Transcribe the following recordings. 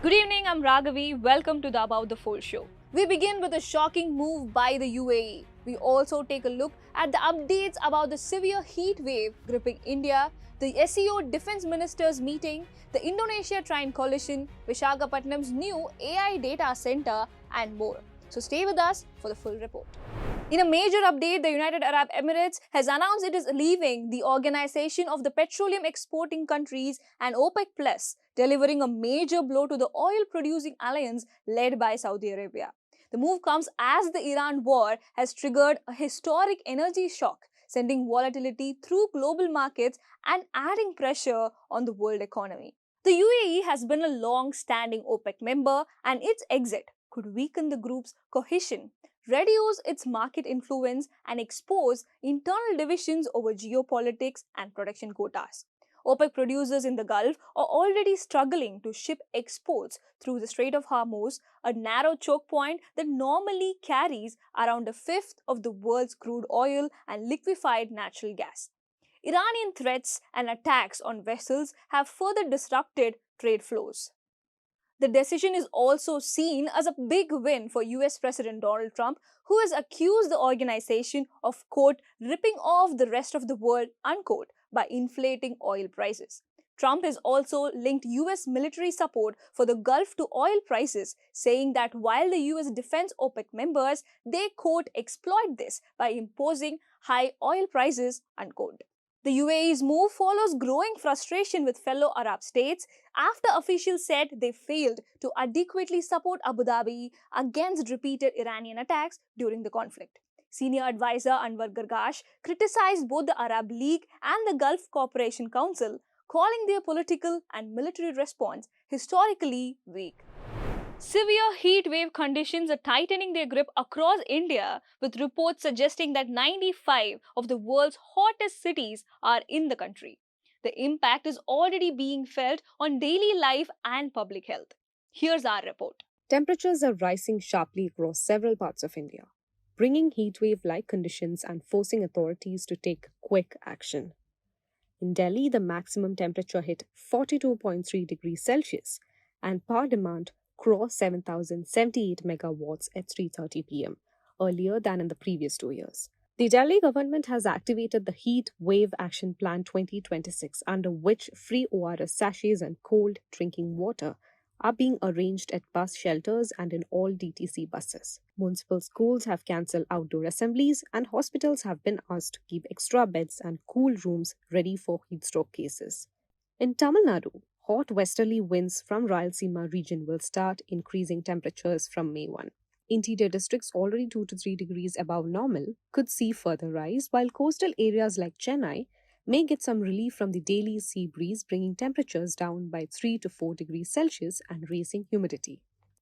Good evening, I'm Raghavi. Welcome to the About the Fold show. We begin with a shocking move by the UAE. We also take a look at the updates about the severe heat wave gripping India, the SEO defense ministers meeting, the Indonesia Trine coalition, Visakhapatnam's new AI data center, and more. So stay with us for the full report. In a major update, the United Arab Emirates has announced it is leaving the Organization of the Petroleum Exporting Countries and OPEC Plus, delivering a major blow to the oil-producing alliance led by Saudi Arabia. The move comes as the Iran war has triggered a historic energy shock, sending volatility through global markets and adding pressure on the world economy. The UAE has been a long-standing OPEC member, and its exit could weaken the group's cohesion, reduce its market influence, and expose internal divisions over geopolitics and production quotas. OPEC producers in the Gulf are already struggling to ship exports through the Strait of Hormuz, a narrow choke point that normally carries around a fifth of the world's crude oil and liquefied natural gas. Iranian threats and attacks on vessels have further disrupted trade flows. The decision is also seen as a big win for US President Donald Trump, who has accused the organization of, quote, ripping off the rest of the world, unquote, by inflating oil prices. Trump has also linked US military support for the Gulf to oil prices, saying that while the US defends OPEC members, they, quote, exploit this by imposing high oil prices, unquote. The UAE's move follows growing frustration with fellow Arab states after officials said they failed to adequately support Abu Dhabi against repeated Iranian attacks during the conflict. Senior advisor Anwar Gargash criticized both the Arab League and the Gulf Cooperation Council, calling their political and military response historically weak. Severe heat wave conditions are tightening their grip across India, with reports suggesting that 95 of the world's hottest cities are in the country. The impact is already being felt on daily life and public health. Here's our report. Temperatures are rising sharply across several parts of India, bringing heatwave like conditions and forcing authorities to take quick action. In Delhi, the maximum temperature hit 42.3 degrees Celsius and power demand crossed 7,078 megawatts at 3:30 pm, earlier than in the previous 2 years. The Delhi government has activated the Heat Wave Action Plan 2026, under which free ORS sachets and cold drinking water are being arranged at bus shelters and in all DTC buses. Municipal schools have cancelled outdoor assemblies, and hospitals have been asked to keep extra beds and cool rooms ready for heatstroke cases. In Tamil Nadu, hot westerly winds from Rayalaseema region will start increasing temperatures from May 1. Interior districts already 2 to 3 degrees above normal could see further rise, while coastal areas like Chennai may get some relief from the daily sea breeze, bringing temperatures down by 3 to 4 degrees Celsius and raising humidity.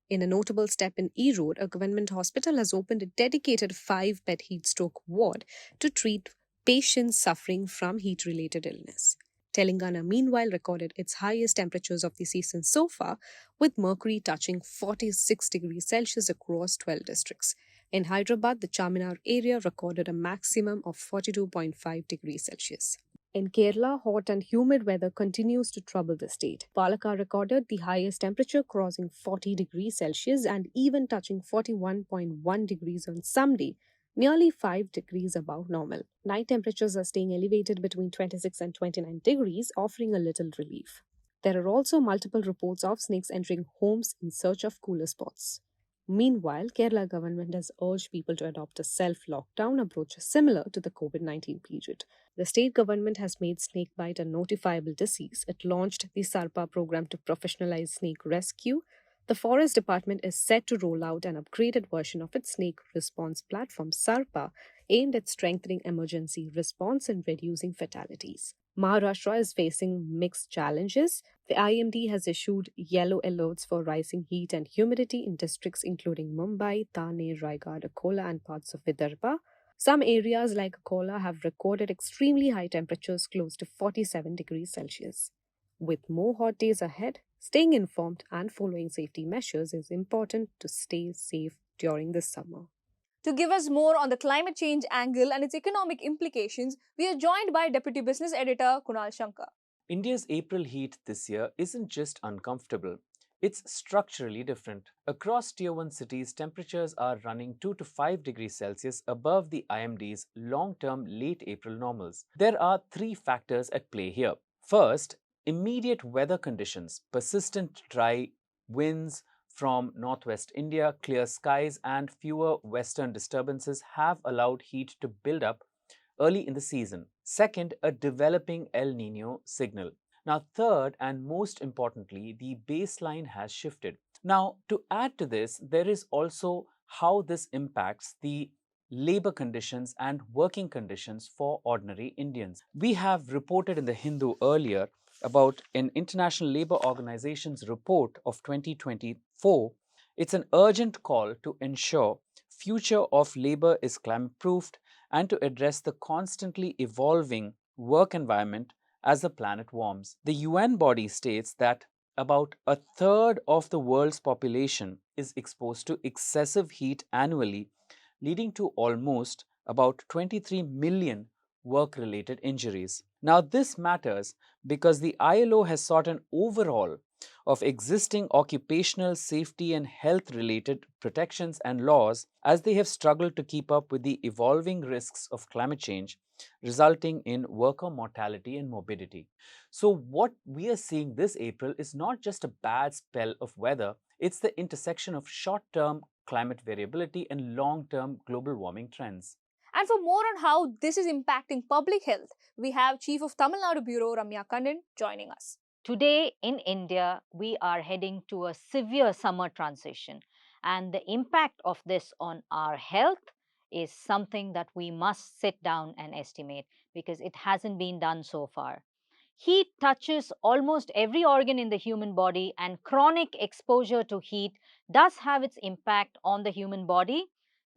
In a notable step in Erode, a government hospital has opened a dedicated 5-bed heat stroke ward to treat patients suffering from heat-related illness. Telangana, meanwhile, recorded its highest temperatures of the season so far, with mercury touching 46 degrees Celsius across 12 districts. In Hyderabad, the Charminar area recorded a maximum of 42.5 degrees Celsius. In Kerala, hot and humid weather continues to trouble the state. Palakkad recorded the highest temperature, crossing 40 degrees Celsius and even touching 41.1 degrees on some day, nearly 5 degrees above normal. Night temperatures are staying elevated between 26 and 29 degrees, offering a little relief. There are also multiple reports of snakes entering homes in search of cooler spots. Meanwhile, Kerala government has urged people to adopt a self-lockdown approach similar to the COVID-19 period. The state government has made snakebite a notifiable disease. It launched the SARPA program to professionalize snake rescue. The Forest Department is set to roll out an upgraded version of its snake response platform, SARPA, aimed at strengthening emergency response and reducing fatalities. Maharashtra is facing mixed challenges. The IMD has issued yellow alerts for rising heat and humidity in districts including Mumbai, Thane, Raigad, Akola, and parts of Vidarbha. Some areas like Akola have recorded extremely high temperatures close to 47 degrees Celsius. With more hot days ahead, staying informed and following safety measures is important to stay safe during this summer. To give us more on the climate change angle and its economic implications, we are joined by Deputy Business Editor Kunal Shankar. India's April heat this year isn't just uncomfortable, It's structurally different. Across Tier 1 cities, temperatures are running 2 to 5 degrees Celsius above the IMD's long-term late April normals. There are three factors at play here. First, immediate weather conditions, persistent dry winds from northwest India, clear skies, and fewer western disturbances have allowed heat to build up early in the season. Second, a developing El Nino signal. Now, third and most importantly, the baseline has shifted. Now, to add to this, there is also how this impacts the labor conditions and working conditions for ordinary Indians. We have reported in the Hindu earlier about an International Labour Organization's report of 2024. It's an urgent call to ensure future of labor is climate proofed and to address the constantly evolving work environment as the planet warms. The UN body states that about a third of the world's population is exposed to excessive heat annually, leading to almost about 23 million work related injuries. Now, this matters because the ILO has sought an overhaul of existing occupational safety and health related protections and laws as they have struggled to keep up with the evolving risks of climate change, resulting in worker mortality and morbidity. So, what we are seeing this April is not just a bad spell of weather, it's the intersection of short term climate variability and long term global warming trends. And for more on how this is impacting public health, we have Chief of Tamil Nadu Bureau Ramya Kannan joining us. Today in India, we are heading to a severe summer transition, and the impact of this on our health is something that we must sit down and estimate because it hasn't been done so far. Heat touches almost every organ in the human body, and chronic exposure to heat does have its impact on the human body.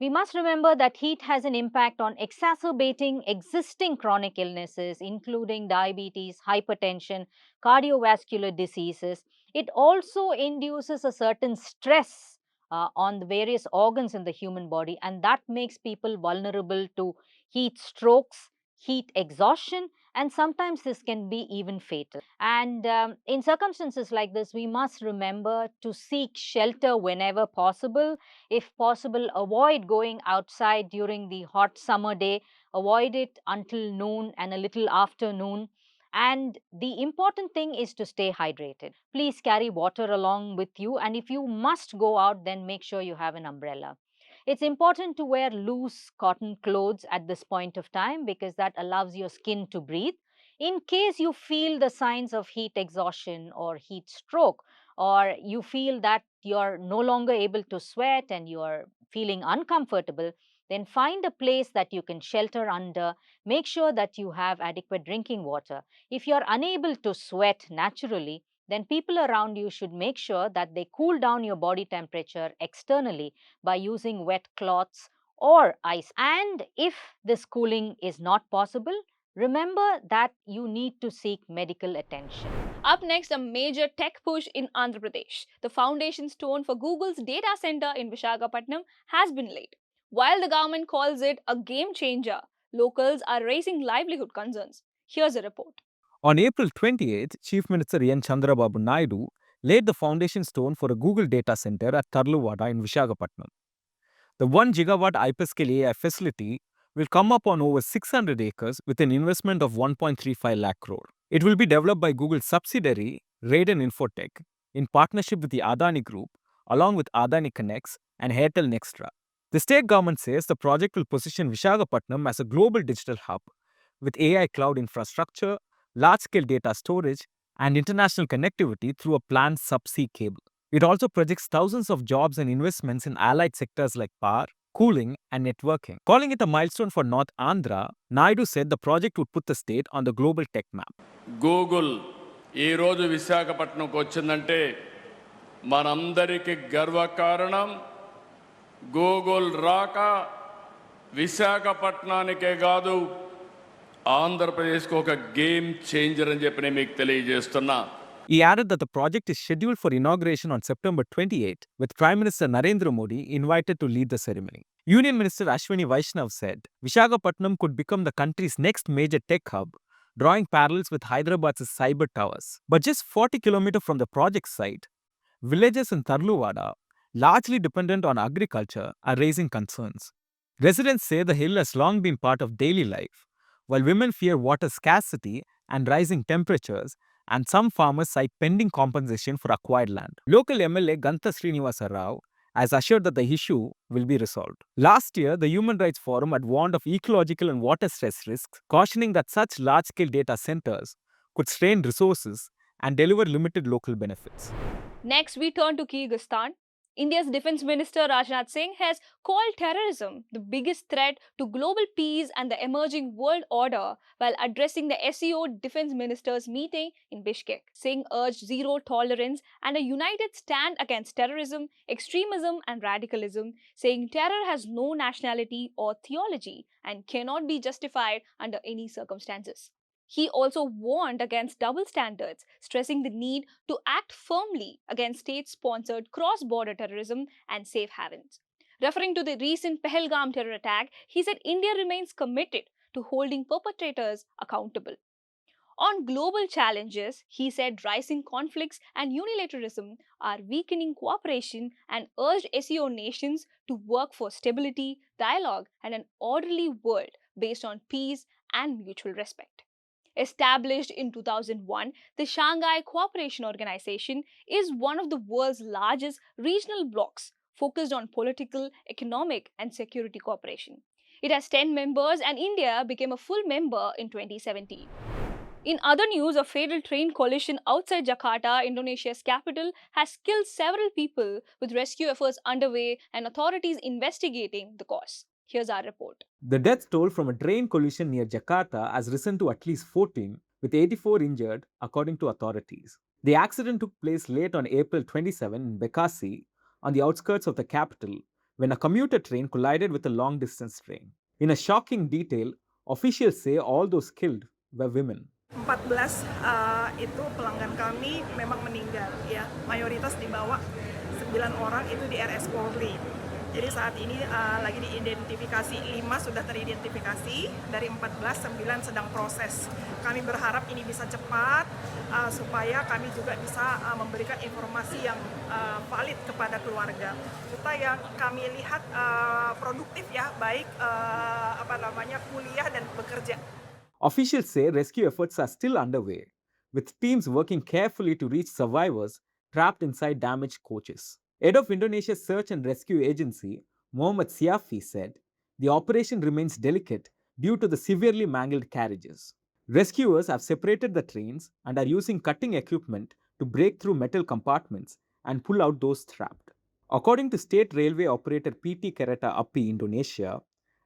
We must remember that heat has an impact on exacerbating existing chronic illnesses, including diabetes, hypertension, cardiovascular diseases. It also induces a certain stress on the various organs in the human body, and that makes people vulnerable to heat strokes, heat exhaustion, and sometimes this can be even fatal. And in circumstances like this, we must remember to seek shelter whenever possible. If possible, avoid going outside during the hot summer day, avoid it until noon and a little after noon. And the important thing is to stay hydrated. Please carry water along with you, and if you must go out, then make sure you have an umbrella. It's important to wear loose cotton clothes at this point of time because that allows your skin to breathe. In case you feel the signs of heat exhaustion or heat stroke, or you feel that you're no longer able to sweat and you're feeling uncomfortable, then find a place that you can shelter under. Make sure that you have adequate drinking water. If you're unable to sweat naturally, then people around you should make sure that they cool down your body temperature externally by using wet cloths or ice. And if this cooling is not possible, remember that you need to seek medical attention. Up next, a major tech push in Andhra Pradesh. The foundation stone for Google's data center in Visakhapatnam has been laid. While the government calls it a game changer, locals are raising livelihood concerns. Here's a report. On April 28th, Chief Minister N. Chandrababu Naidu laid the foundation stone for a Google data center at Tarluwada in Visakhapatnam. The 1 gigawatt hyperscale AI facility will come up on over 600 acres with an investment of 1.35 lakh crore. It will be developed by Google's subsidiary, Raiden Infotech, in partnership with the Adani Group, along with Adani Connects and Airtel Nextra. The state government says the project will position Visakhapatnam as a global digital hub with AI cloud infrastructure, large-scale data storage, and international connectivity through a planned subsea cable. It also projects thousands of jobs and investments in allied sectors like power, cooling, and networking. Calling it a milestone for North Andhra, Naidu said the project would put the state on the global tech map. Google ఈరోజు విశాఖపట్నంకు వచ్చిందంటే మనందరికీ గర్వకారణం. Google రాక విశాఖపట్నానికే కాదు ఆంధ్రప్రదేశ్కు ఒక game changer అని చెప్పి నేను మీకు తెలియజేస్తున్నా. He added that the project is scheduled for inauguration on September 28, with Prime Minister Narendra Modi invited to lead the ceremony. Union Minister Ashwini Vaishnav said Visakhapatnam could become the country's next major tech hub, drawing parallels with Hyderabad's cyber towers. But just 40 kilometers from the project site, villages in Tarluwada, largely dependent on agriculture, are raising concerns. Residents say the hill has long been part of daily life, while women fear water scarcity and rising temperatures, and some farmers cite pending compensation for acquired land. Local MLA Gantha Srinivasa Rao has assured that the issue will be resolved. Last year, the Human Rights Forum had warned of ecological and water stress risks, cautioning that such large-scale data centers could strain resources and deliver limited local benefits. Next, we turn to Kyrgyzstan. India's Defense Minister Rajnath Singh has called terrorism the biggest threat to global peace and the emerging world order while addressing the SEO Defense Ministers meeting in Bishkek. Singh urged zero tolerance and a united stand against terrorism, extremism, and radicalism, saying terror has no nationality or theology and cannot be justified under any circumstances. He also warned against double standards, stressing the need to act firmly against state-sponsored cross-border terrorism and safe havens. Referring to the recent Pahalgam terror attack, he said India remains committed to holding perpetrators accountable. On global challenges, he said rising conflicts and unilateralism are weakening cooperation and urged SEO nations to work for stability, dialogue, and an orderly world based on peace and mutual respect. Established in 2001, the Shanghai Cooperation Organization is one of the world's largest regional blocs focused on political, economic, and security cooperation. It has 10 members, and India became a full member in 2017. In other news, a fatal train collision outside Jakarta, Indonesia's capital, has killed several people, with rescue efforts underway and authorities investigating the cause. Here's our report. The death toll from a train collision near Jakarta has risen to at least 14, with 84 injured, according to authorities. The accident took place late on April 27 in Bekasi, on the outskirts of the capital, when a commuter train collided with a long-distance train. In a shocking detail, officials say all those killed were women. 14 itu pelanggan kami memang meninggal ya, mayoritas dibawa 9 orang itu di RS Polri. Jadi saat ini lagi diidentifikasi, 5 sudah teridentifikasi, dari 14 9 sedang proses. Kami berharap ini bisa cepat supaya kami juga bisa memberikan informasi yang valid kepada keluarga. Kita yang kami lihat produktif ya, baik kuliah dan bekerja. Officials say rescue efforts are still underway, with teams working carefully to reach survivors trapped inside damaged coaches. Head of Indonesia's Search and Rescue Agency, Muhammad Siafi, said the operation remains delicate due to the severely mangled carriages. Rescuers have separated the trains and are using cutting equipment to break through metal compartments and pull out those trapped. According to state railway operator PT Kereta Api Indonesia,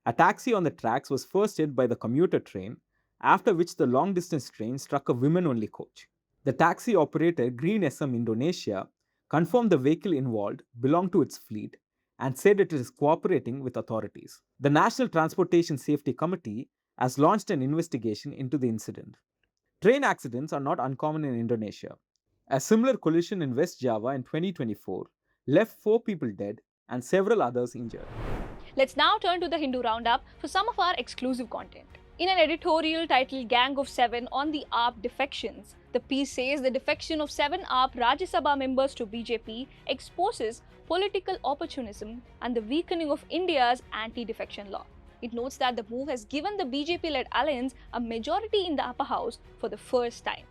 a taxi on the tracks was first hit by the commuter train, after which the long-distance train struck a women-only coach. The taxi operator Green SM Indonesia confirmed the vehicle involved belonged to its fleet and said it is cooperating with authorities. The National Transportation Safety Committee has launched an investigation into the incident. Train accidents are not uncommon in Indonesia. A similar collision in West Java in 2024 left 4 people dead and several others injured. Let's now turn to the Hindu Roundup for some of our exclusive content. In an editorial titled Gang of 7 on the AAP defections, the piece says the defection of 7 AAP Rajya Sabha members to BJP exposes political opportunism and the weakening of India's anti-defection law. It notes that the move has given the BJP-led alliance a majority in the upper house for the first time.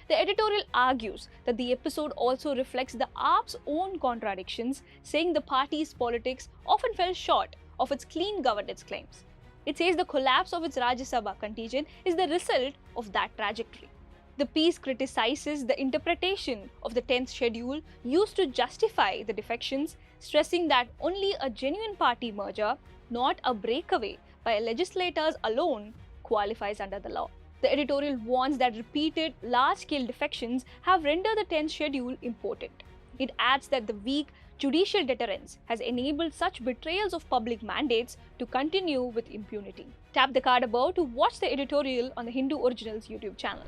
The editorial argues that the episode also reflects the AAP's own contradictions, saying the party's politics often fell short of its clean governance claims. It says the collapse of its Rajya Sabha contingent is the result of that trajectory. The piece criticizes the interpretation of the 10th schedule used to justify the defections, stressing that only a genuine party merger, not a breakaway by legislators alone, qualifies under the law. The editorial warns that repeated large-scale defections have rendered the 10th schedule impotent. It adds that the weak judicial deterrence has enabled such betrayals of public mandates to continue with impunity. Tap the card above to watch the editorial on the Hindu Originals YouTube channel.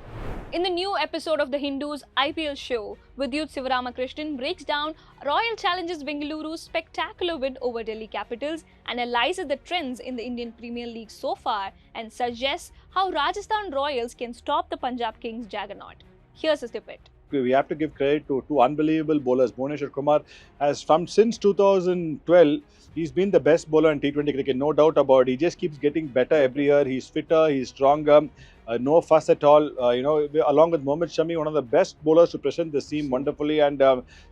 In the new episode of the Hindu's IPL show, Vidyut Sivaramakrishnan breaks down Royal Challengers Bengaluru's spectacular win over Delhi Capitals, analyzes the trends in the Indian Premier League so far, and suggests how Rajasthan Royals can stop the Punjab Kings juggernaut. Here's a snippet. we have to give credit to two unbelievable bowlers. Bhuvneshwar Kumar has since 2012. He's been the best bowler in T20 cricket, no doubt about it. He just keeps getting better every year. He's fitter, he's stronger, no fuss at all. Along with Mohammad Shami, one of the best bowlers to present the seam wonderfully, and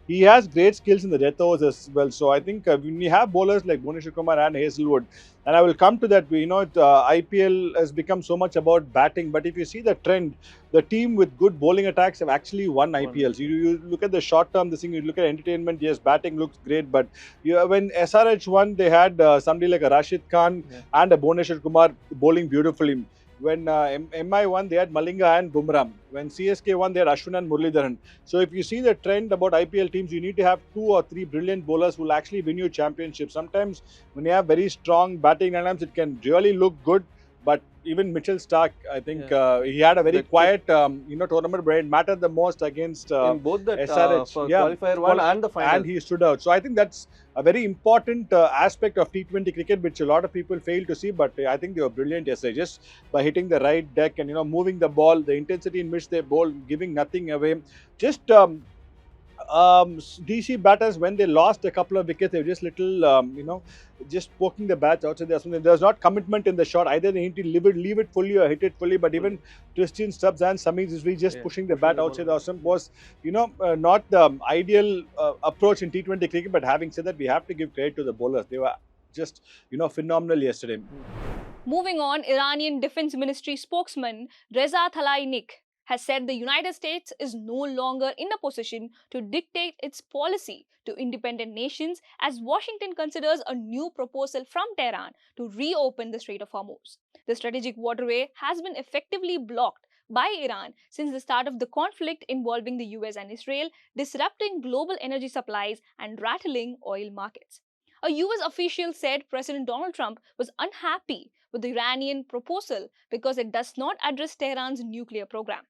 he has great skills in the death overs as well. So I think when you have bowlers like Bhuvneshwar Kumar and Hazelwood, and I will come to that. IPL has become so much about batting, but if you see the trend, the team with good bowling attacks have actually won IPLs. You look at the short term, you look at entertainment. Yes, batting looks great, but when SRH won, they had somebody like a Rashid Khan and a Bhuvneshwar Kumar bowling beautifully. When MI won, they had Malinga and Bumrah. When CSK won, they had Ashwin and Muralidharan. So if you see the trend about IPL teams, you need to have 2 or 3 brilliant bowlers who will actually win you championships. Sometimes when you have very strong batting lineups, it can really look good. But even Mitchell Stark, I think he had a very quiet, tournament, but it mattered the most against in both the SRH. qualifier one and the final. And he stood out. So I think that's a very important aspect of T20 cricket, which a lot of people fail to see. But I think they were brilliant yesterday, just by hitting the right deck and moving the ball, the intensity in which they bowl, giving nothing away. Just DC batters, when they lost a couple of wickets, they were just little, just poking the bats outside. There was not commitment in the shot. Either they need to leave it fully or hit it fully. But even Christian Stubbs and Sami Rizvi just pushing the bat outside the stump was, not the ideal approach in T20 cricket. But having said that, we have to give credit to the bowlers. They were just, phenomenal yesterday. Moving on, Iranian Defense Ministry spokesman Reza Talaei-Nik has said the United States is no longer in a position to dictate its policy to independent nations as Washington considers a new proposal from Tehran to reopen the Strait of Hormuz. The strategic waterway has been effectively blocked by Iran since the start of the conflict involving the US and Israel, disrupting global energy supplies and rattling oil markets. A US official said President Donald Trump was unhappy with the Iranian proposal because it does not address Tehran's nuclear program.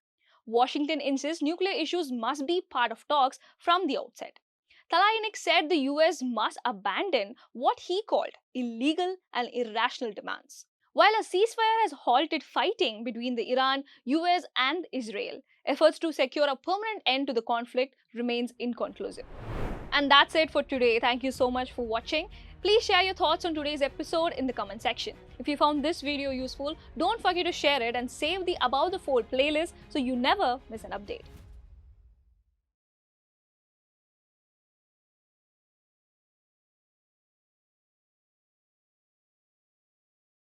Washington insists nuclear issues must be part of talks from the outset. Talaei-Nik said the US must abandon what he called illegal and irrational demands. While a ceasefire has halted fighting between the Iran, US and Israel, efforts to secure a permanent end to the conflict remains inconclusive. And that's it for today. Thank you so much for watching. Please share your thoughts on today's episode in the comment section. If you found this video useful, don't forget to share it and save the Above the Fold playlist so you never miss an update.